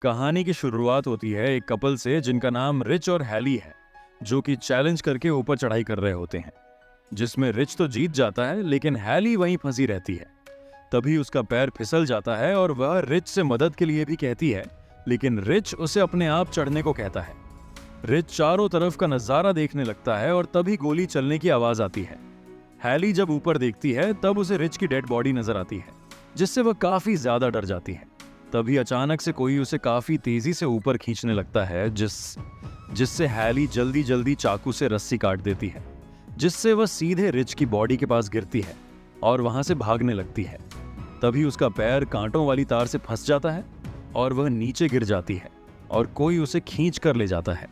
कहानी की शुरुआत होती है एक कपल से जिनका नाम रिच और हैली है, जो कि चैलेंज करके ऊपर चढ़ाई कर रहे होते हैं, जिसमें रिच तो जीत जाता है लेकिन हैली वहीं फंसी रहती है। तभी उसका पैर फिसल जाता है और वह रिच से मदद के लिए भी कहती है, लेकिन रिच उसे अपने आप चढ़ने को कहता है। रिच चारों तरफ का नजारा देखने लगता है और तभी गोली चलने की आवाज आती है। हैली जब ऊपर देखती है तब उसे रिच की डेड बॉडी नजर आती है, जिससे वह काफी ज्यादा डर जाती है। तभी अचानक से कोई उसे काफी तेजी से ऊपर खींचने लगता है, जिससे हैली जल्दी जल्दी चाकू से रस्सी काट देती है, जिससे वह सीधे रिच की बॉडी के पास गिरती है और वहां से भागने लगती है। तभी उसका पैर कांटों वाली तार से फंस जाता है और वह नीचे गिर जाती है और कोई उसे खींच कर ले जाता है।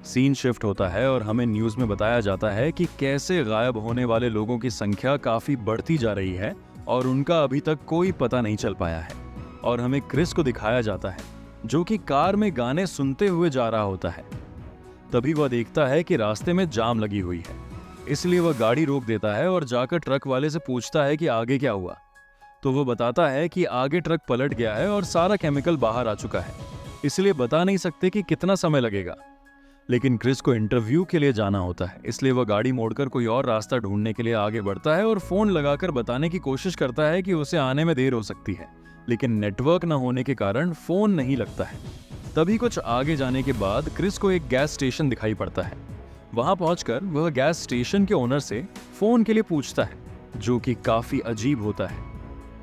सीन शिफ्ट होता है और हमें न्यूज में बताया जाता है कि कैसे गायब होने वाले लोगों की संख्या काफी बढ़ती जा रही है और उनका अभी तक कोई पता नहीं चल पाया है। और हमें क्रिस को दिखाया जाता है, जो कि कार में गाने सुनते हुए जा रहा होता है। तभी वह देखता है कि रास्ते में जाम लगी हुई है, इसलिए वह गाड़ी रोक देता है और जाकर ट्रक वाले से पूछता है कि आगे क्या हुआ। तो वह बताता है कि आगे ट्रक पलट गया है और सारा केमिकल बाहर आ चुका है, इसलिए बता नहीं सकते कि कितना समय लगेगा। लेकिन क्रिस को इंटरव्यू के लिए जाना होता है, इसलिए वह गाड़ी मोड़कर कोई और रास्ता ढूंढने के लिए आगे बढ़ता है और फोन लगाकर बताने की कोशिश करता है कि उसे आने में देर हो सकती है, लेकिन नेटवर्क न होने के कारण फोन नहीं लगता है। तभी कुछ आगे जाने के बाद क्रिस को एक गैस स्टेशन दिखाई पड़ता है। वहां पहुंचकर वह गैस स्टेशन के ओनर से फोन के लिए पूछता है, जो कि काफी अजीब होता है।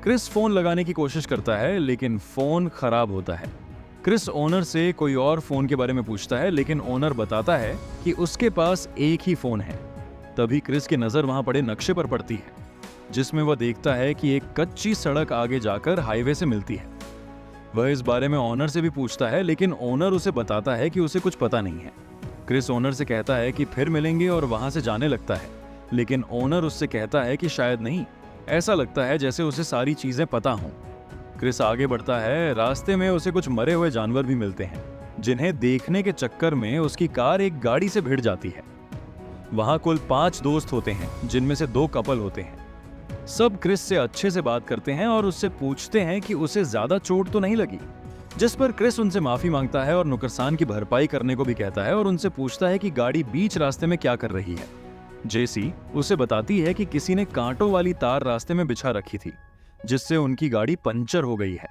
क्रिस फोन लगाने की कोशिश करता है लेकिन फोन खराब होता है। क्रिस ओनर से कोई और फोन के बारे में पूछता है, लेकिन ओनर बताता है कि उसके पास एक ही फोन है। तभी क्रिस की नजर वहां पड़े नक्शे पर पड़ती है, जिसमें वह देखता है कि एक कच्ची सड़क आगे जाकर हाईवे से मिलती है। वह इस बारे में ओनर से भी पूछता है, लेकिन ओनर उसे बताता है कि उसे कुछ पता नहीं है। क्रिस ओनर से कहता है कि फिर मिलेंगे और वहां से जाने लगता है, लेकिन ओनर उससे कहता है कि शायद नहीं, ऐसा लगता है जैसे उसे सारी चीजें पता हों। क्रिस आगे बढ़ता है। रास्ते में उसे कुछ मरे हुए जानवर भी मिलते हैं, जिन्हें देखने के चक्कर में उसकी कार एक गाड़ी से भिड़ जाती है। वहां कुल 5 दोस्त होते हैं, जिनमें से 2 कपल होते हैं। सब क्रिस से अच्छे से बात करते हैं और उससे पूछते हैं कि उसे ज्यादा चोट तो नहीं लगी, जिस पर क्रिस उनसे माफी मांगता है और नुकसान की भरपाई करने को भी कहता है और उनसे पूछता है कि गाड़ी बीच रास्ते में क्या कर रही है। जेसी उसे बताती है कि किसी ने कांटों वाली तार रास्ते में बिछा रखी थी, जिससे उनकी गाड़ी पंचर हो गई है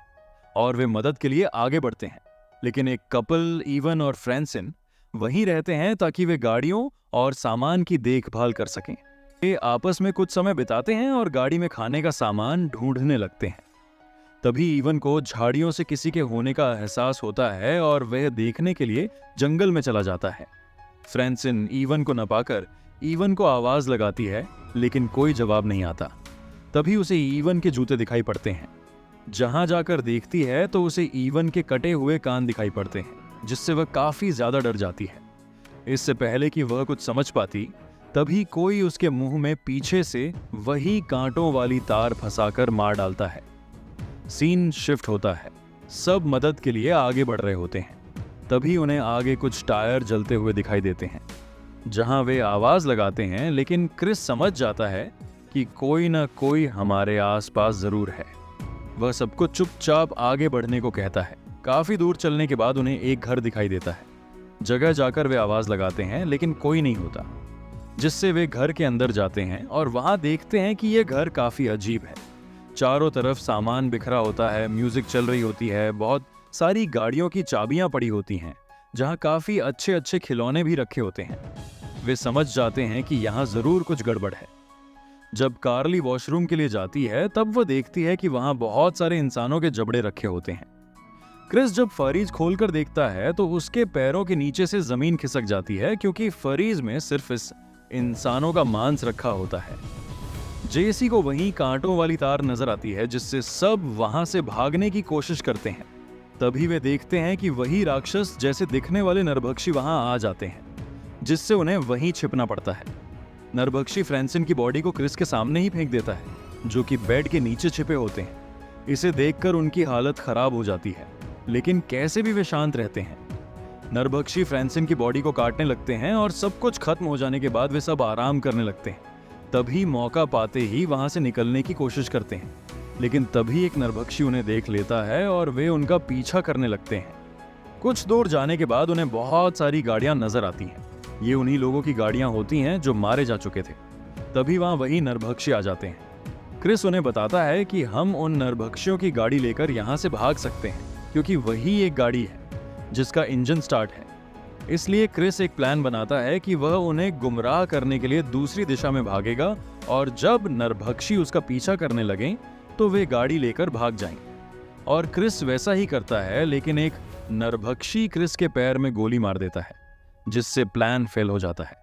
और वे मदद के लिए आगे बढ़ते हैं। लेकिन एक कपल इवन और फ्रैंसिन वहीं रहते हैं ताकि वे गाड़ियों और सामान की देखभाल कर सकें। वे आपस में कुछ समय बिताते हैं और गाड़ी में खाने का सामान ढूंढने लगते हैं। तभी इवन को झाड़ियों से किसी के होने का एहसास होता है और वह देखने के लिए जंगल में चला जाता है। फ्रैंसिन इवन को न पाकर इवन को आवाज लगाती है, लेकिन कोई जवाब नहीं आता। तभी उसे इवन के जूते दिखाई पड़ते हैं। जहां जाकर देखती है तो उसे इवन के कटे हुए कान दिखाई पड़ते हैं, जिससे वह काफी ज्यादा डर जाती है। इससे पहले कि वह कुछ समझ पाती, तभी कोई उसके मुंह में पीछे से वही कांटों वाली तार फंसाकर मार डालता है। सीन शिफ्ट होता है। सब मदद के लिए आगे बढ़ रहे होते हैं। तभी उन्हें आगे कुछ टायर जलते हुए दिखाई देते हैं, जहां वे आवाज लगाते हैं, लेकिन क्रिस समझ जाता है कि कोई ना कोई हमारे आसपास जरूर है। वह सबको चुपचाप आगे बढ़ने को कहता है। काफी दूर चलने के बाद उन्हें एक घर दिखाई देता है। जगह जाकर वे आवाज लगाते हैं, लेकिन कोई नहीं होता, जिससे वे घर के अंदर जाते हैं और वहां देखते हैं कि यह घर काफी अजीब है। चारों तरफ सामान बिखरा होता है, म्यूजिक चल रही होती है, बहुत सारी गाड़ियों की चाबियां पड़ी होती हैं, जहां काफी अच्छे अच्छे खिलौने भी रखे होते हैं। वे समझ जाते हैं कि यहाँ जरूर कुछ गड़बड़ है। जब कार्ली वॉशरूम के लिए जाती है, तब वह देखती है कि वहां बहुत सारे इंसानों के जबड़े रखे होते हैं। क्रिस जब फरीज खोलकर देखता है तो उसके पैरों के नीचे से जमीन खिसक जाती है, क्योंकि फरीज में सिर्फ इस इंसानों का मांस रखा होता है। जेसी को वहीं कांटों वाली तार नजर आती है, जिससे सब वहां से भागने की कोशिश करते हैं। तभी वे देखते हैं कि वही राक्षस जैसे दिखने वाले नरभक्षी वहां आ जाते हैं, जिससे उन्हें वहीं छिपना पड़ता है। नरभक्षी फ्रैंसिन की बॉडी को क्रिस के सामने ही फेंक देता है, जो कि बेड के नीचे छिपे होते हैं। इसे देखकर उनकी हालत खराब हो जाती है, लेकिन कैसे भी वे शांत रहते हैं। नरभक्षी फ्रैंसिन की बॉडी को काटने लगते हैं और सब कुछ खत्म हो जाने के बाद वे सब आराम करने लगते हैं। तभी मौका पाते ही वहां से निकलने की कोशिश करते हैं, लेकिन तभी एक नरभक्षी उन्हें देख लेता है और वे उनका पीछा करने लगते हैं। कुछ दूर जाने के बाद उन्हें बहुत सारी गाड़ियां नजर आती हैं। ये उन्हीं लोगों की गाड़ियां होती हैं जो मारे जा चुके थे। तभी वहां वही नरभक्षी आ जाते हैं। क्रिस उन्हें बताता है कि हम उन नरभक्षियों की गाड़ी लेकर यहाँ से भाग सकते हैं, क्योंकि वही एक गाड़ी है जिसका इंजन स्टार्ट है। इसलिए क्रिस एक प्लान बनाता है कि वह उन्हें गुमराह करने के लिए दूसरी दिशा में भागेगा, और जब नरभक्षी उसका पीछा करने लगें तो वे गाड़ी लेकर भाग जाएं। और क्रिस वैसा ही करता है, लेकिन एक नरभक्षी क्रिस के पैर में गोली मार देता है, जिससे प्लान फेल हो जाता है।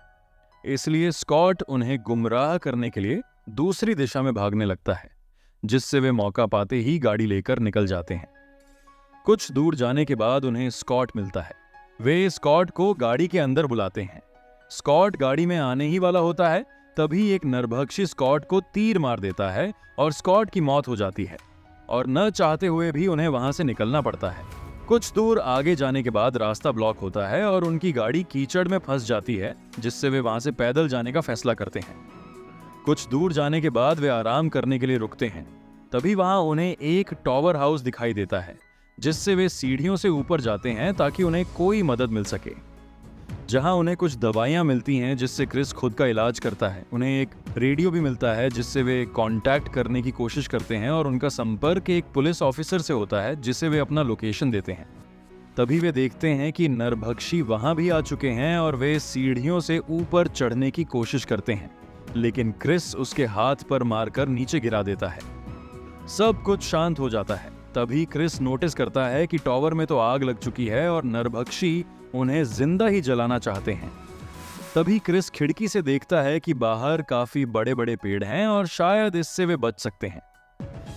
इसलिए स्कॉट उन्हें गुमराह करने के लिए दूसरी दिशा में भागने लगता है, जिससे वे मौका पाते ही गाड़ी लेकर निकल जाते हैं। कुछ दूर जाने के बाद उन्हें स्कॉट मिलता है। वे स्कॉट को गाड़ी के अंदर बुलाते हैं। स्कॉट गाड़ी में आने ही वाला होता है, तभी एक नरभक्षी स्कॉट को तीर मार देता है और स्कॉट की मौत हो जाती है, और न चाहते हुए भी उन्हें वहां से निकलना पड़ता है। कुछ दूर आगे जाने के बाद रास्ता ब्लॉक होता है और उनकी गाड़ी कीचड़ में फंस जाती है, जिससे वे वहां से पैदल जाने का फैसला करते हैं। कुछ दूर जाने के बाद वे आराम करने के लिए रुकते हैं। तभी वहां उन्हें एक टॉवर हाउस दिखाई देता है, जिससे वे सीढ़ियों से ऊपर जाते हैं ताकि उन्हें कोई मदद मिल सके। जहां उन्हें कुछ दवाइयां मिलती हैं जिससे क्रिस खुद का इलाज करता है। उन्हें एक रेडियो भी मिलता है जिससे वे कांटेक्ट करने की कोशिश करते हैं, और उनका संपर्क एक पुलिस ऑफिसर से होता है जिसे वे अपना लोकेशन देते हैं। तभी वे देखते हैं कि नरभक्षी वहां भी आ चुके हैं और वे सीढ़ियों से ऊपर चढ़ने की कोशिश करते हैं, लेकिन क्रिस उसके हाथ पर मारकर नीचे गिरा देता है। सब कुछ शांत हो जाता है। तभी क्रिस नोटिस करता है कि टॉवर में तो आग लग चुकी है और नरभक्षी उन्हें जिंदा ही जलाना चाहते हैं। तभी क्रिस खिड़की से देखता है कि बाहर काफी बड़े बड़े पेड़ हैं और शायद इससे वे बच सकते हैं।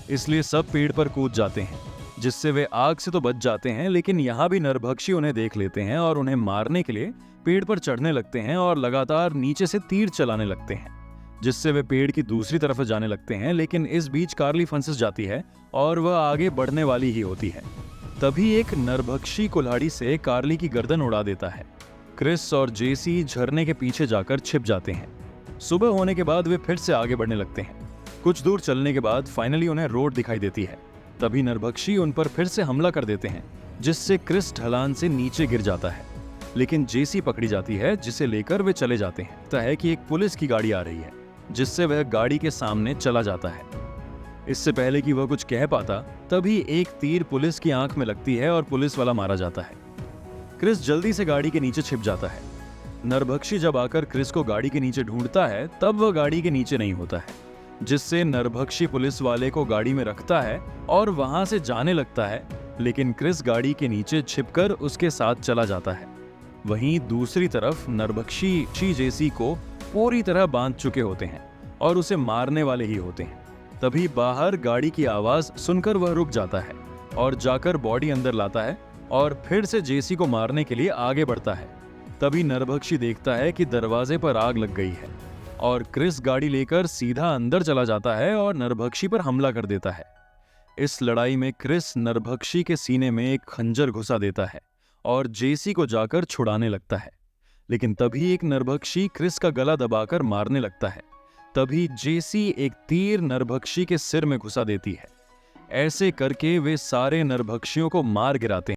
इसलिए सब पेड़ पर कूद जाते हैं, जिससे वे आग से तो बच जाते हैं, लेकिन यहाँ भी नरभक्षी उन्हें देख लेते हैं और उन्हें मारने के लिए पेड़ पर चढ़ने लगते हैं और लगातार नीचे से तीर चलाने लगते हैं, जिससे वे पेड़ की दूसरी तरफ जाने लगते हैं। लेकिन इस बीच कार्ली फंस जाती है और वह आगे बढ़ने वाली ही होती है। तभी एक नरभक्षी कुल्हाड़ी से कार्ली की गर्दन उड़ा देता है। क्रिस और जेसी झरने के पीछे जाकर छिप जाते हैं। सुबह होने के बाद वे फिर से आगे बढ़ने लगते हैं। कुछ दूर चलने के बाद फाइनली उन्हें रोड दिखाई देती है। तभी नरभक्षी उन पर फिर से हमला कर देते हैं, जिससे क्रिस ढलान से नीचे गिर जाता है। लेकिन जेसी पकड़ी जाती है, जिसे लेकर वे चले जाते हैं। लगता है कि एक पुलिस की गाड़ी आ रही है, जिससे वह गाड़ी के सामने चला जाता है। इससे पहले कि वह कुछ कह पाता, तभी एक तीर पुलिस की आंख में लगती है और पुलिस वाला मारा जाता है। क्रिस जल्दी से गाड़ी के नीचे छिप जाता है। नरभक्षी जब आकर क्रिस को गाड़ी के नीचे ढूंढता है, तब वह गाड़ी के नीचे नहीं होता है, जिससे नरभक्षी पुलिस वाले को गाड़ी में रखता है और वहां से जाने लगता है। लेकिन क्रिस गाड़ी के नीचे छिपकर उसके साथ चला जाता है। वहीं दूसरी तरफ नरभक्षी जेसी को पूरी तरह बांध चुके होते हैं और उसे मारने वाले ही होते हैं। तभी बाहर गाड़ी की आवाज सुनकर वह रुक जाता है और जाकर बॉडी अंदर लाता है और फिर से जेसी को मारने के लिए आगे बढ़ता है। तभी नरभक्षी देखता है कि दरवाजे पर आग लग गई है और क्रिस गाड़ी लेकर सीधा अंदर चला जाता है और नरभक्षी पर हमला कर देता है। इस लड़ाई में क्रिस नरभक्षी के सीने में एक खंजर घुसा देता है और जेसी को जाकर छुड़ाने लगता है। लेकिन तभी एक नरभक्षी क्रिस का गला दबाकर मारने लगता है। तभी जेसी एक तीर नरभक्षी के सिर में घुसा देती है। ऐसे करके वे सारे नरभक्षियों को मार गिराते हैं।